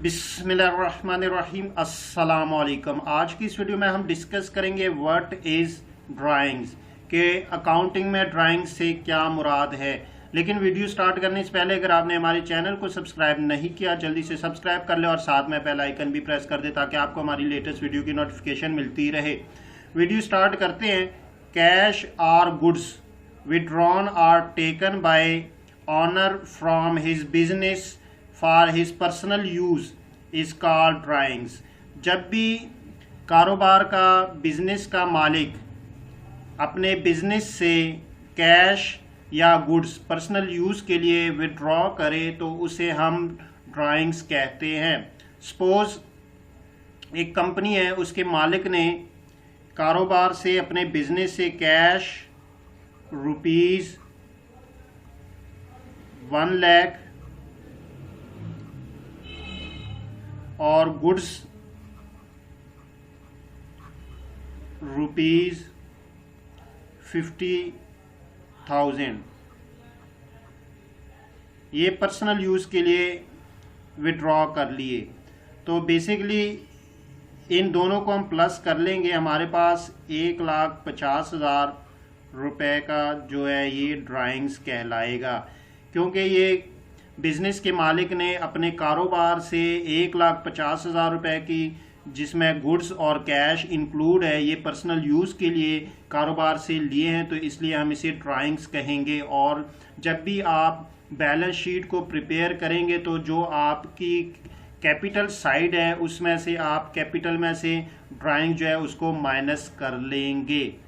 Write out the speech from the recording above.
बिस्मिल्लाहिर्रहमानिर्रहीम अस्सलाम वालेकुम। आज की इस वीडियो में हम डिस्कस करेंगे व्हाट इज़ ड्राइंग्स के अकाउंटिंग में ड्राइंग से क्या मुराद है। लेकिन वीडियो स्टार्ट करने से पहले अगर आपने हमारे चैनल को सब्सक्राइब नहीं किया जल्दी से सब्सक्राइब कर ले और साथ में बेल आइकन भी प्रेस कर दे ताकि आपको हमारी लेटेस्ट वीडियो की नोटिफिकेशन मिलती रहे। वीडियो स्टार्ट करते हैं। कैश और goods withdrawn or taken by owner from his business for his personal use is called drawings. जब भी कारोबार का बिजनेस का मालिक अपने बिजनेस से कैश या गुड्स पर्सनल यूज के लिए विड्रॉ करे तो उसे हम ड्राइंग्स कहते हैं। सपोज एक कंपनी है, उसके मालिक ने कारोबार से अपने बिजनेस से कैश ₹1 लाख और गुड्स ₹50,000 ये पर्सनल यूज़ के लिए विड्रॉ कर लिए। तो बेसिकली इन दोनों को हम प्लस कर लेंगे, हमारे पास 1,50,000 रुपए का जो है ये ड्राइंग्स कहलाएगा। क्योंकि ये बिजनेस के मालिक ने अपने कारोबार से 1,50,000 रुपए की, जिसमें गुड्स और कैश इंक्लूड है, ये पर्सनल यूज़ के लिए कारोबार से लिए हैं, तो इसलिए हम इसे ड्राइंग्स कहेंगे। और जब भी आप बैलेंस शीट को प्रिपेयर करेंगे तो जो आपकी कैपिटल साइड है उसमें से आप कैपिटल में से ड्राइंग जो है उसको माइनस कर लेंगे।